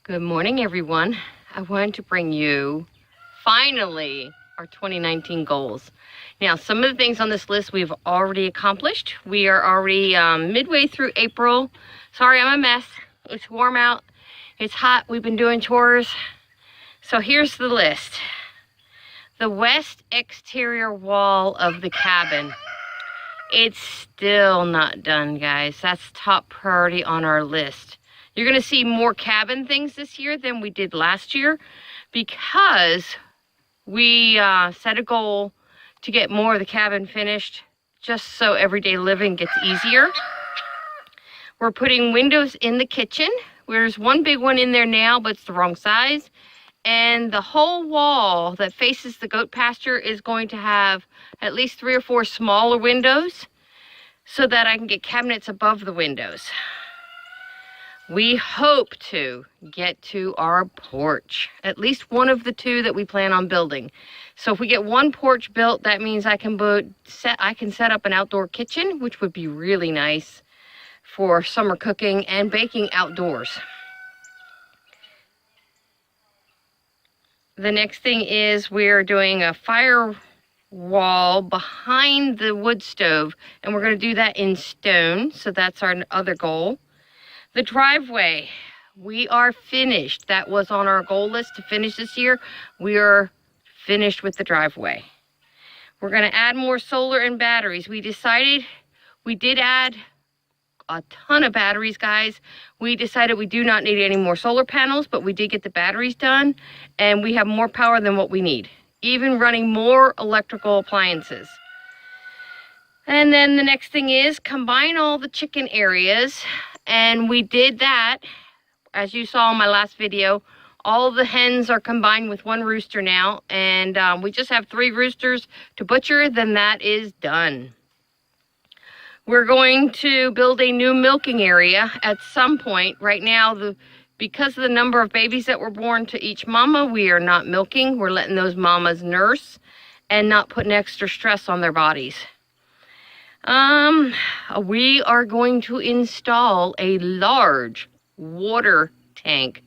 Good morning, everyone. I wanted to bring you, finally, our 2019 goals. Now, some of the things on this list we've already accomplished. We are already midway through April. Sorry, I'm a mess. It's warm out. It's hot. We've been doing chores. So here's the list. The west exterior wall of the cabin. It's still not done, guys. That's top priority on our list. You're going to see more cabin things this year than we did last year because we set a goal to get more of the cabin finished just so everyday living gets easier. We're putting windows in the kitchen. There's one big one in there now, but it's the wrong size. And the whole wall that faces the goat pasture is going to have at least 3 or 4 smaller windows so that I can get cabinets above the windows. We hope to get to our porch, at least one of the 2 that we plan on building. So if we get one porch built, that means I can set up an outdoor kitchen, which would be really nice for summer cooking and baking outdoors. The next thing is we're doing a fire wall behind the wood stove, and we're going to do that in stone. So that's our other goal. The driveway, we are finished. That was on our goal list to finish this year. We are finished with the driveway. We're going to add more solar and batteries. We did add a ton of batteries, guys. We decided we do not need any more solar panels, but we did get the batteries done, and we have more power than what we need, even running more electrical appliances. And then the next thing is combine all the chicken areas. And we did that, as you saw in my last video. All the hens are combined with 1 rooster now, and we just have 3 roosters to butcher, then that is done. We're going to build a new milking area at some point. Right now, because of the number of babies that were born to each mama, we are not milking. We're letting those mamas nurse and not putting extra stress on their bodies. We are going to install a large water tank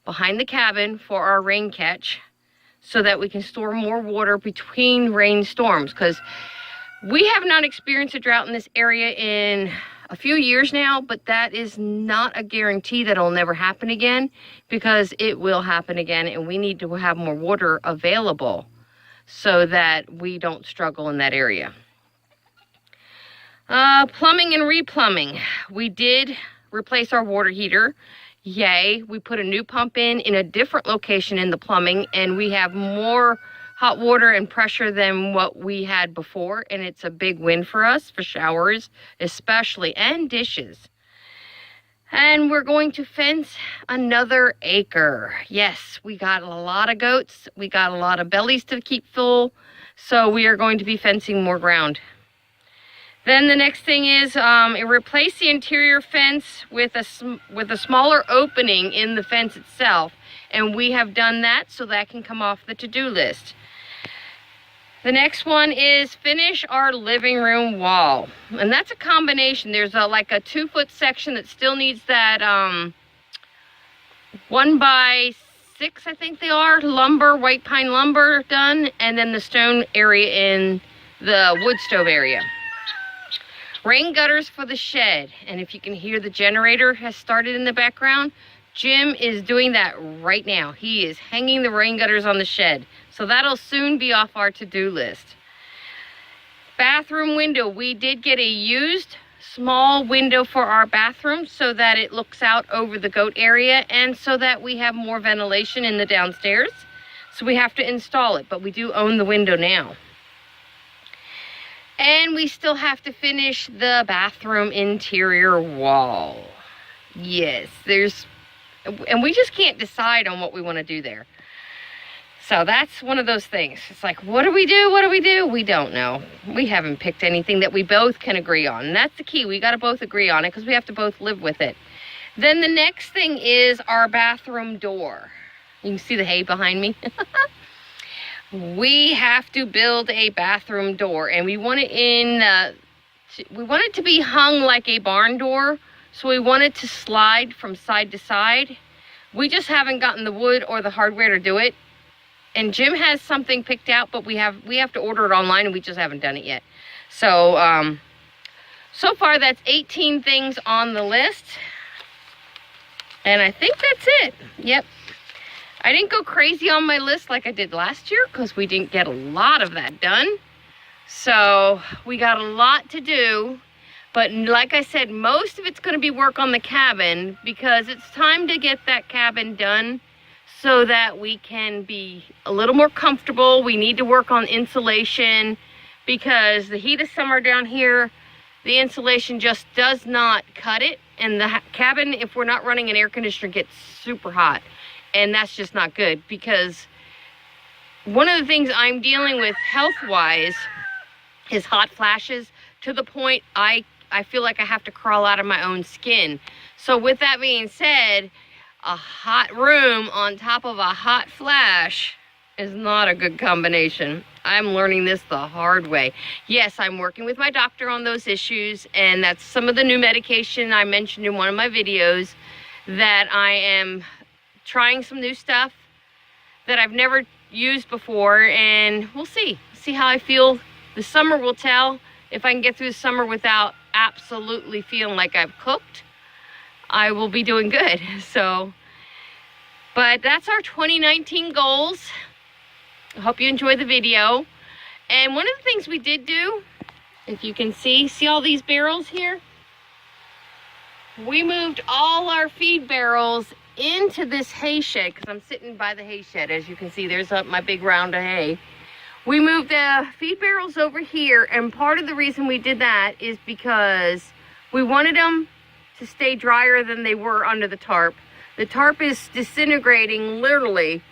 behind the cabin for our rain catch so that we can store more water between rainstorms, because we have not experienced a drought in this area in a few years now, but that is not a guarantee that it'll never happen again, because it will happen again, and we need to have more water available so that we don't struggle in that area. Plumbing and replumbing. We did replace our water heater. Yay. We put a new pump in a different location in the plumbing, and we have more hot water and pressure than what we had before, and it's a big win for us, for showers especially, and dishes. And we're going to fence another acre. Yes, we got a lot of goats. We got a lot of bellies to keep full, so we are going to be fencing more ground. Then the next thing is replace the interior fence with a smaller opening in the fence itself. And we have done that, so that can come off the to-do list. The next one is finish our living room wall. And that's a combination. There's like a 2-foot section that still needs that 1x6, I think they are, lumber, white pine lumber done. And then the stone area in the wood stove area. Rain gutters for the shed, and if you can hear the generator has started in the background, Jim is doing that right now. He is hanging the rain gutters on the shed, so that'll soon be off our to-do list. Bathroom window. We did get a used small window for our bathroom so that it looks out over the goat area and so that we have more ventilation in the downstairs. So we have to install it, but we do own the window now. And we still have to finish the bathroom interior wall. Yes, and we just can't decide on what we want to do there. So that's one of those things. It's like, what do we do? What do we do? We don't know. We haven't picked anything that we both can agree on. And that's the key. We got to both agree on it because we have to both live with it. Then the next thing is our bathroom door. You can see the hay behind me. We have to build a bathroom door, and we want it to be hung like a barn door, so we want it to slide from side to side. We just haven't gotten the wood or the hardware to do it. And Jim has something picked out, but we have to order it online, and we just haven't done it yet. So, so far that's 18 things on the list. And I think that's it. Yep. I didn't go crazy on my list like I did last year because we didn't get a lot of that done. So we got a lot to do. But like I said, most of it's going to be work on the cabin because it's time to get that cabin done so that we can be a little more comfortable. We need to work on insulation because the heat of summer down here, the insulation just does not cut it. And the cabin, if we're not running an air conditioner, gets super hot. And that's just not good because one of the things I'm dealing with health-wise is hot flashes to the point I feel like I have to crawl out of my own skin. So with that being said, a hot room on top of a hot flash is not a good combination. I'm learning this the hard way. Yes, I'm working with my doctor on those issues, and that's some of the new medication I mentioned in one of my videos, that I am trying some new stuff that I've never used before, and we'll see how I feel. The summer will tell. If I can get through the summer without absolutely feeling like I've cooked, I will be doing good. So, but that's our 2019 goals. I hope you enjoyed the video. And one of the things we did do, if you can see all these barrels here? We moved all our feed barrels into this hay shed because I'm sitting by the hay shed. As you can see, there's my big round of hay. We moved the feed barrels over here, and part of the reason we did that is because we wanted them to stay drier than they were under the tarp. The tarp is disintegrating literally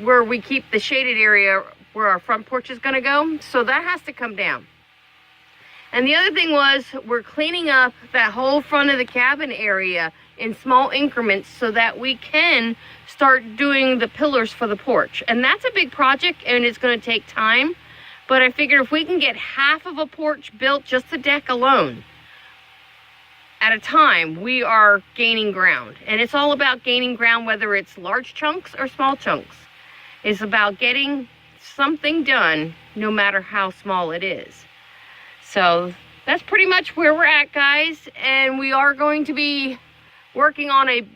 where we keep the shaded area where our front porch is going to go, so that has to come down. And the other thing was we're cleaning up that whole front of the cabin area in small increments so that we can start doing the pillars for the porch. And that's a big project and it's going to take time, but I figured if we can get half of a porch built, just the deck alone, at a time, we are gaining ground. And it's all about gaining ground, whether it's large chunks or small chunks. It's about getting something done no matter how small it is. So that's pretty much where we're at, guys. And we are going to be working on a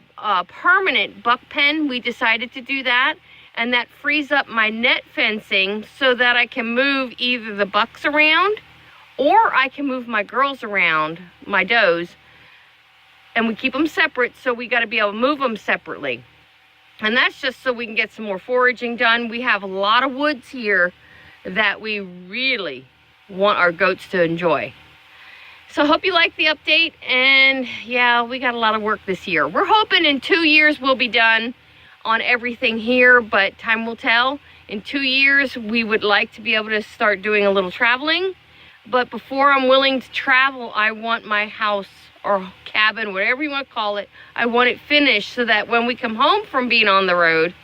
permanent buck pen. We decided to do that, and that frees up my net fencing so that I can move either the bucks around or I can move my girls around, my does, and we keep them separate, so we got to be able to move them separately. And that's just so we can get some more foraging done. We have a lot of woods here that we really want our goats to enjoy. So I hope you like the update, and yeah, we got a lot of work this year. We're hoping in 2 years we'll be done on everything here, but time will tell. In 2 years, we would like to be able to start doing a little traveling, but before I'm willing to travel, I want my house or cabin, whatever you want to call it, I want it finished so that when we come home from being on the road,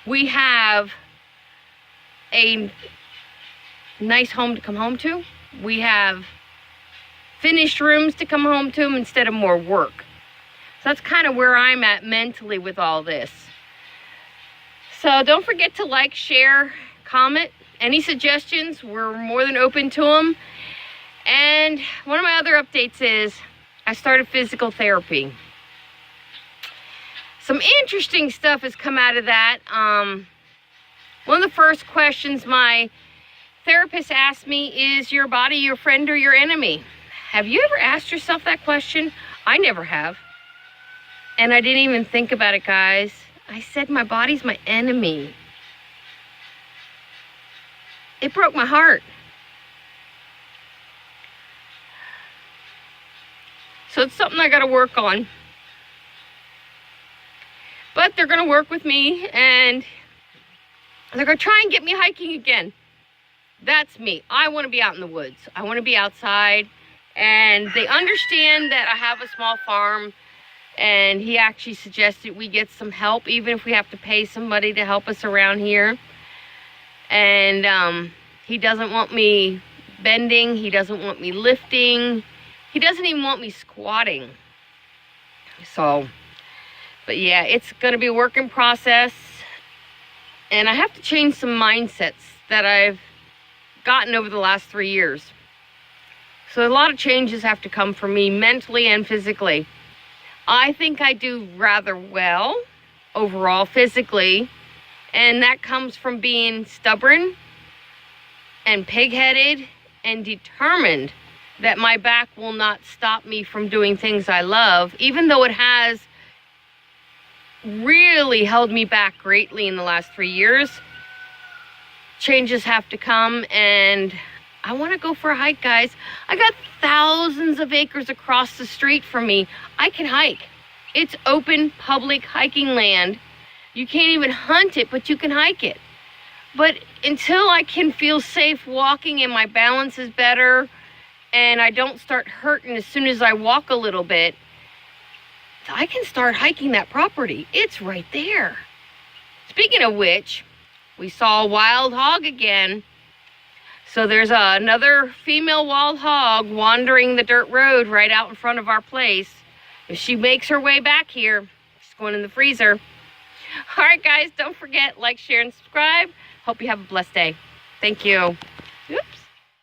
we have a nice home to come home to. We have finished rooms to come home to instead of more work. So that's kind of where I'm at mentally with all this. So don't forget to like, share, comment. Any suggestions, we're more than open to them. And one of my other updates is I started physical therapy. Some interesting stuff has come out of that. One of the first questions my therapist asked me is, your body your friend or your enemy? Have you ever asked yourself that question? I never have. And I didn't even think about it, guys. I said my body's my enemy. It broke my heart. So it's something I got to work on. But they're going to work with me, and they're going to try and get me hiking again. That's me. I want to be out in the woods. I want to be outside. And they understand that I have a small farm, and he actually suggested we get some help, even if we have to pay somebody to help us around here. And he doesn't want me bending. He doesn't want me lifting. He doesn't even want me squatting. So But yeah, it's going to be a work in process. And I have to change some mindsets that I've gotten over the last 3 years. So a lot of changes have to come for me mentally and physically. I think I do rather well overall physically, and that comes from being stubborn and pig-headed and determined that my back will not stop me from doing things I love, even though it has really held me back greatly in the last 3 years. Changes have to come, and I want to go for a hike, guys. I got thousands of acres across the street from me. I can hike. It's open public hiking land. You can't even hunt it, but you can hike it. But until I can feel safe walking and my balance is better and I don't start hurting as soon as I walk a little bit, I can start hiking that property. It's right there. Speaking of which, we saw a wild hog again. So there's another female wild hog wandering the dirt road right out in front of our place. If she makes her way back here, she's going in the freezer. All right, guys, don't forget, like, share, and subscribe. Hope you have a blessed day. Thank you. Oops.